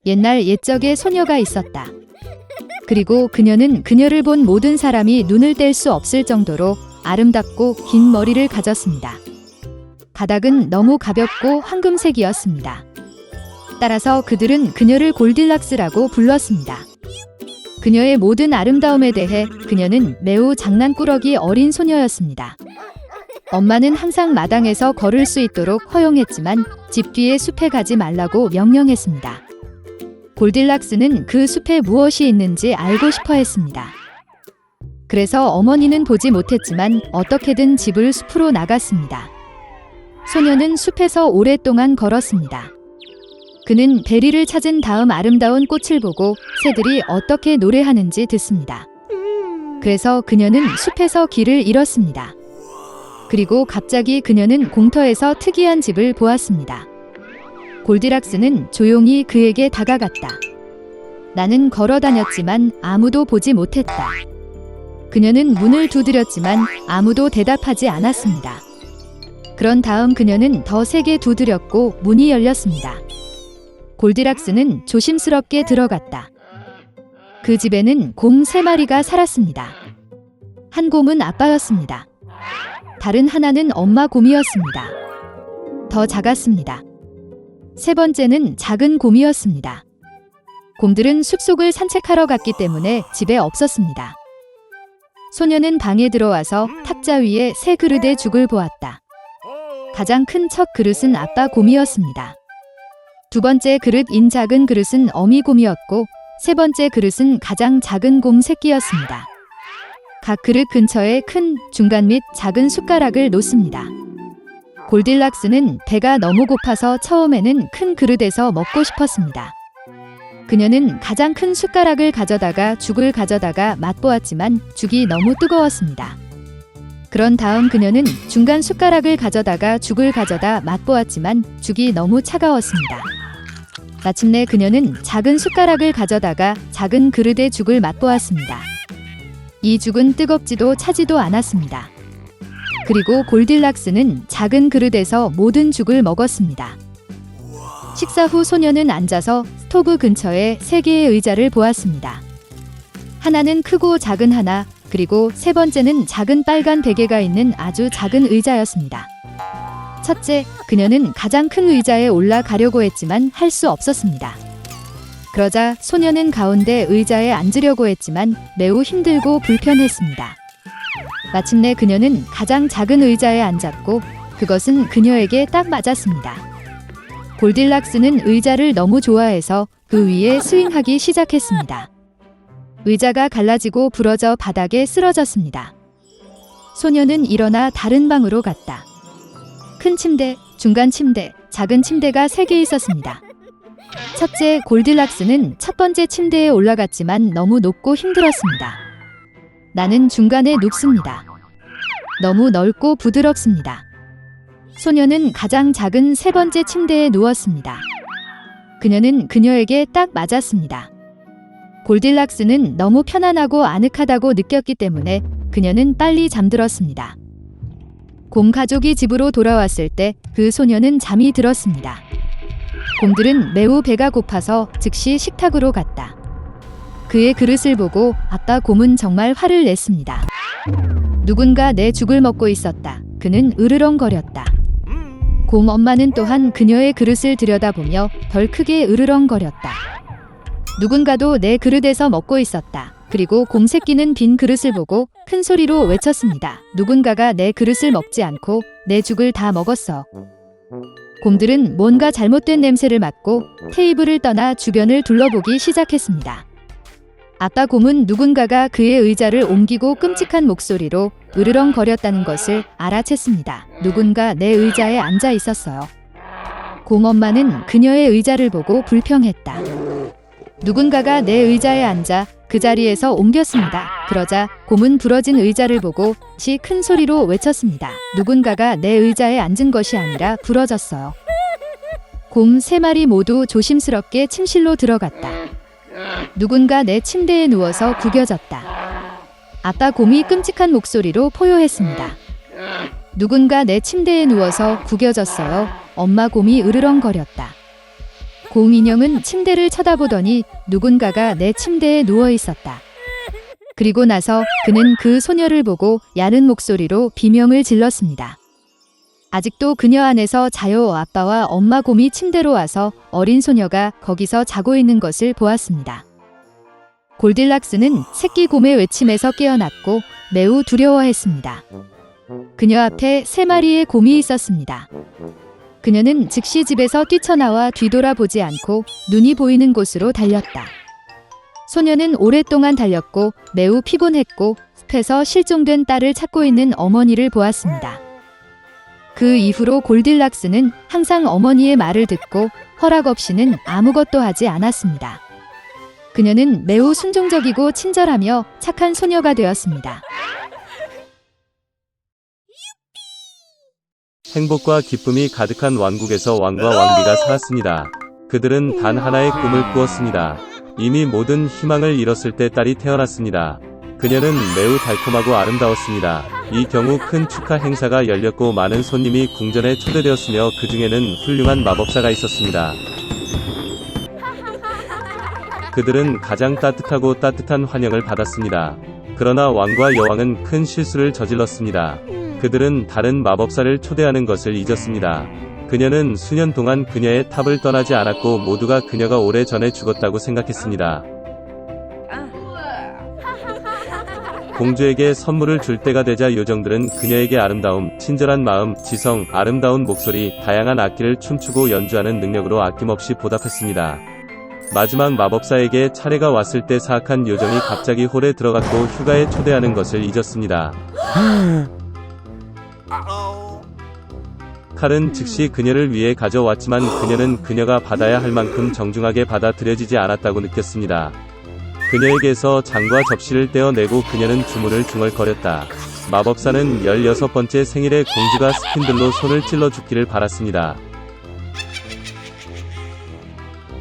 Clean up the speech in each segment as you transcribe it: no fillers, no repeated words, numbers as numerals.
옛날 옛적에 소녀가 있었다. 그리고 그녀는 그녀를 본 모든 사람이 눈을 뗄 수 없을 정도로 아름답고 긴 머리를 가졌습니다. 가닥은 너무 가볍고 황금색이었습니다. 따라서 그들은 그녀를 골딜락스라고 불렀습니다. 그녀의 모든 아름다움에 대해 그녀는 매우 장난꾸러기 어린 소녀였습니다. 엄마는 항상 마당에서 걸을 수 있도록 허용했지만 집 뒤의 숲에 가지 말라고 명령했습니다. 골딜락스는 그 숲에 무엇이 있는지 알고 싶어 했습니다. 그래서 어머니는 보지 못했지만 어떻게든 집을 숲으로 나갔습니다. 소녀는 숲에서 오랫동안 걸었습니다. 그는 베리를 찾은 다음 아름다운 꽃을 보고 새들이 어떻게 노래하는지 듣습니다. 그래서 그녀는 숲에서 길을 잃었습니다. 그리고 갑자기 그녀는 공터에서 특이한 집을 보았습니다. 골디락스는 조용히 그에게 다가갔다. 나는 걸어 다녔지만 아무도 보지 못했다. 그녀는 문을 두드렸지만 아무도 대답하지 않았습니다. 그런 다음 그녀는 더 세게 두드렸고 문이 열렸습니다. 골디락스는 조심스럽게 들어갔다. 그 집에는 곰 3마리가 살았습니다. 한 곰은 아빠였습니다. 다른 하나는 엄마 곰이었습니다. 더 작았습니다. 세 번째는 작은 곰이었습니다. 곰들은 숲속을 산책하러 갔기 때문에 집에 없었습니다. 소녀는 방에 들어와서 탁자 위에 새 그릇의 죽을 보았다. 가장 큰 첫 그릇은 아빠 곰이었습니다. 두 번째 그릇인 작은 그릇은 어미 곰이었고 세 번째 그릇은 가장 작은 곰 새끼였습니다. 각 그릇 근처에 큰, 중간 및 작은 숟가락을 놓습니다. 골딜락스는 배가 너무 고파서 처음에는 큰 그릇에서 먹고 싶었습니다. 그녀는 가장 큰 숟가락을 가져다가 죽을 가져다가 맛보았지만 죽이 너무 뜨거웠습니다. 그런 다음 그녀는 중간 숟가락을 가져다가 죽을 가져다 맛보았지만 죽이 너무 차가웠습니다. 마침내 그녀는 작은 숟가락을 가져다가 작은 그릇의 죽을 맛보았습니다. 이 죽은 뜨겁지도 차지도 않았습니다. 그리고 골딜락스는 작은 그릇에서 모든 죽을 먹었습니다. 식사 후 소녀는 앉아서 스토브 근처에 3개의 의자를 보았습니다. 하나는 크고 작은 하나, 그리고 세 번째는 작은 빨간 베개가 있는 아주 작은 의자였습니다. 첫째, 그녀는 가장 큰 의자에 올라가려고 했지만 할 수 없었습니다. 그러자 소녀는 가운데 의자에 앉으려고 했지만 매우 힘들고 불편했습니다. 마침내 그녀는 가장 작은 의자에 앉았고 그것은 그녀에게 딱 맞았습니다. 골딜락스는 의자를 너무 좋아해서 그 위에 스윙하기 시작했습니다. 의자가 갈라지고 부러져 바닥에 쓰러졌습니다. 소녀는 일어나 다른 방으로 갔다. 큰 침대, 중간 침대, 작은 침대가 3개 있었습니다. 첫째, 골딜락스는 첫 번째 침대에 올라갔지만 너무 높고 힘들었습니다. 나는 중간에 눕습니다. 너무 넓고 부드럽습니다. 소녀는 가장 작은 세 번째 침대에 누웠습니다. 그녀는 그녀에게 딱 맞았습니다. 골딜락스는 너무 편안하고 아늑하다고 느꼈기 때문에 그녀는 빨리 잠들었습니다. 곰 가족이 집으로 돌아왔을 때 그 소녀는 잠이 들었습니다. 곰들은 매우 배가 고파서 즉시 식탁으로 갔다. 그의 그릇을 보고 아빠 곰은 정말 화를 냈습니다. 누군가 내 죽을 먹고 있었다. 그는 으르렁거렸다. 곰 엄마는 또한 그녀의 그릇을 들여다보며 덜 크게 으르렁거렸다. 누군가도 내 그릇에서 먹고 있었다. 그리고 곰 새끼는 빈 그릇을 보고 큰 소리로 외쳤습니다. 누군가가 내 그릇을 먹지 않고 내 죽을 다 먹었어. 곰들은 뭔가 잘못된 냄새를 맡고 테이블을 떠나 주변을 둘러보기 시작했습니다. 아빠 곰은 누군가가 그의 의자를 옮기고 끔찍한 목소리로 으르렁거렸다는 것을 알아챘습니다. 누군가 내 의자에 앉아 있었어요. 곰 엄마는 그녀의 의자를 보고 불평했다. 누군가가 내 의자에 앉아 그 자리에서 옮겼습니다. 그러자 곰은 부러진 의자를 보고 다시 큰 소리로 외쳤습니다. 누군가가 내 의자에 앉은 것이 아니라 부러졌어요. 곰 3마리 모두 조심스럽게 침실로 들어갔다. 누군가 내 침대에 누워서 구겨졌다. 아빠 곰이 끔찍한 목소리로 포효했습니다. 누군가 내 침대에 누워서 구겨졌어요. 엄마 곰이 으르렁거렸다. 곰인형은 침대를 쳐다보더니 누군가가 내 침대에 누워 있었다. 그리고 나서 그는 그 소녀를 보고 야른 목소리로 비명을 질렀습니다. 아직도 그녀 안에서 자요. 아빠와 엄마 곰이 침대로 와서 어린 소녀가 거기서 자고 있는 것을 보았습니다. 골딜락스는 새끼 곰의 외침에서 깨어났고 매우 두려워했습니다. 그녀 앞에 3마리의 곰이 있었습니다. 그녀는 즉시 집에서 뛰쳐나와 뒤돌아보지 않고 눈이 보이는 곳으로 달렸다. 소녀는 오랫동안 달렸고 매우 피곤했고 숲에서 실종된 딸을 찾고 있는 어머니를 보았습니다. 그 이후로 골딜락스는 항상 어머니의 말을 듣고 허락 없이는 아무것도 하지 않았습니다. 그녀는 매우 순종적이고 친절하며 착한 소녀가 되었습니다. 행복과 기쁨이 가득한 왕국에서 왕과 왕비가 살았습니다. 그들은 단 하나의 꿈을 꾸었습니다. 이미 모든 희망을 잃었을 때 딸이 태어났습니다. 그녀는 매우 달콤하고 아름다웠습니다. 이 경우 큰 축하 행사가 열렸고 많은 손님이 궁전에 초대되었으며 그 중에는 훌륭한 마법사가 있었습니다. 그들은 가장 따뜻하고 따뜻한 환영을 받았습니다. 그러나 왕과 여왕은 큰 실수를 저질렀습니다. 그들은 다른 마법사를 초대하는 것을 잊었습니다. 그녀는 수년 동안 그녀의 탑을 떠나지 않았고 모두가 그녀가 오래전에 죽었다고 생각했습니다. 공주에게 선물을 줄 때가 되자 요정들은 그녀에게 아름다움, 친절한 마음, 지성, 아름다운 목소리, 다양한 악기를 춤추고 연주하는 능력으로 아낌없이 보답했습니다. 마지막 마법사에게 차례가 왔을 때 사악한 요정이 갑자기 홀에 들어갔고 휴가에 초대하는 것을 잊었습니다. 칼은 즉시 그녀를 위해 가져왔지만 그녀는 그녀가 받아야 할 만큼 정중하게 받아들여지지 않았다고 느꼈습니다. 그녀에게서 장과 접시를 떼어내고 그녀는 주문을 중얼거렸다. 마법사는 16번째 생일에 공주가 스핀들로 손을 찔러 죽기를 바랐습니다.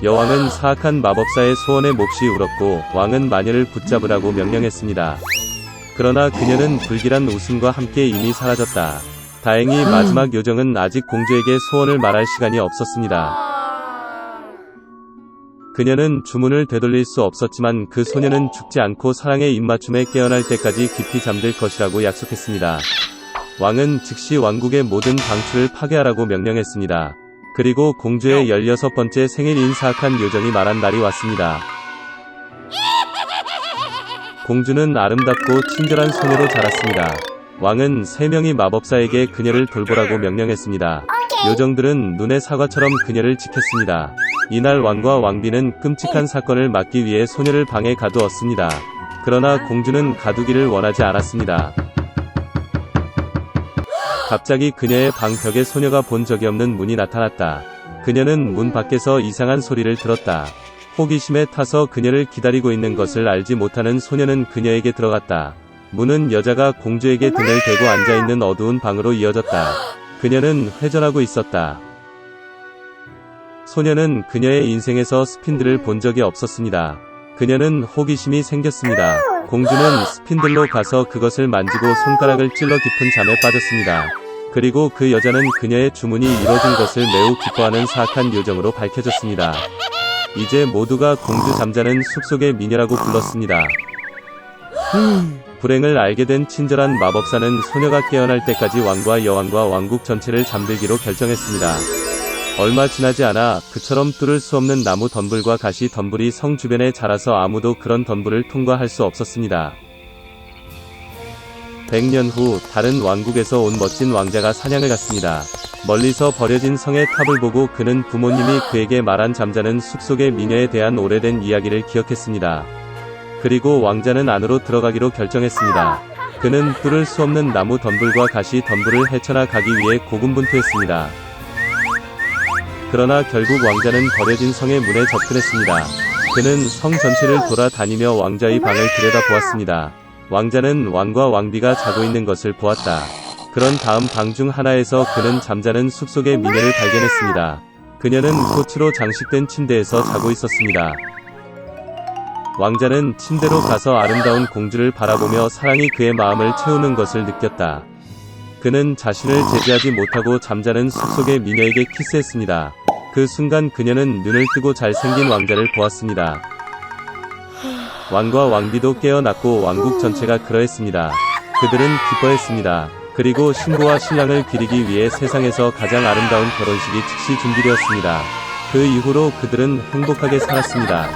여왕은 사악한 마법사의 소원에 몹시 울었고 왕은 마녀를 붙잡으라고 명령했습니다. 그러나 그녀는 불길한 웃음과 함께 이미 사라졌다. 다행히 마지막 요정은 아직 공주에게 소원을 말할 시간이 없었습니다. 그녀는 주문을 되돌릴 수 없었지만 그 소녀는 죽지 않고 사랑의 입맞춤에 깨어날 때까지 깊이 잠들 것이라고 약속했습니다. 왕은 즉시 왕국의 모든 방출을 파괴하라고 명령했습니다. 그리고 공주의 16번째 생일인 사악한 요정이 말한 날이 왔습니다. 공주는 아름답고 친절한 소녀로 자랐습니다. 왕은 3명의 마법사에게 그녀를 돌보라고 명령했습니다. 요정들은 눈의 사과처럼 그녀를 지켰습니다. 이날 왕과 왕비는 끔찍한 사건을 막기 위해 소녀를 방에 가두었습니다. 그러나 공주는 가두기를 원하지 않았습니다. 갑자기 그녀의 방 벽에 소녀가 본 적이 없는 문이 나타났다. 그녀는 문 밖에서 이상한 소리를 들었다. 호기심에 타서 그녀를 기다리고 있는 것을 알지 못하는 소녀는 그녀에게 들어갔다. 문은 여자가 공주에게 등을 대고 앉아있는 어두운 방으로 이어졌다. 그녀는 회전하고 있었다. 소녀는 그녀의 인생에서 스핀들을 본 적이 없었습니다. 그녀는 호기심이 생겼습니다. 공주는 스핀들로 가서 그것을 만지고 손가락을 찔러 깊은 잠에 빠졌습니다. 그리고 그 여자는 그녀의 주문이 이뤄진 것을 매우 기뻐하는 사악한 요정으로 밝혀졌습니다. 이제 모두가 공주 잠자는 숲속의 미녀라고 불렀습니다. 불행을 알게 된 친절한 마법사는 소녀가 깨어날 때까지 왕과 여왕과 왕국 전체를 잠들기로 결정했습니다. 얼마 지나지 않아 그처럼 뚫을 수 없는 나무 덤불과 가시 덤불이 성 주변에 자라서 아무도 그런 덤불을 통과할 수 없었습니다. 100년 후 다른 왕국에서 온 멋진 왕자가 사냥을 갔습니다. 멀리서 버려진 성의 탑을 보고 그는 부모님이 그에게 말한 잠자는 숲속의 미녀에 대한 오래된 이야기를 기억했습니다. 그리고 왕자는 안으로 들어가기로 결정했습니다. 그는 뚫을 수 없는 나무 덤불과 가시 덤불을 헤쳐나 가기 위해 고군분투했습니다. 그러나 결국 왕자는 버려진 성의 문에 접근했습니다. 그는 성 전체를 돌아다니며 왕자의 방을 들여다보았습니다. 왕자는 왕과 왕비가 자고 있는 것을 보았다. 그런 다음 방 중 하나에서 그는 잠자는 숲속의 미녀를 발견했습니다. 그녀는 꽃으로 장식된 침대에서 자고 있었습니다. 왕자는 침대로 가서 아름다운 공주를 바라보며 사랑이 그의 마음을 채우는 것을 느꼈다. 그는 자신을 제지하지 못하고 잠자는 숲속의 미녀에게 키스했습니다. 그 순간 그녀는 눈을 뜨고 잘생긴 왕자를 보았습니다. 왕과 왕비도 깨어났고 왕국 전체가 그러했습니다. 그들은 기뻐했습니다. 그리고 신부와 신랑을 기리기 위해 세상에서 가장 아름다운 결혼식이 즉시 준비되었습니다. 그 이후로 그들은 행복하게 살았습니다.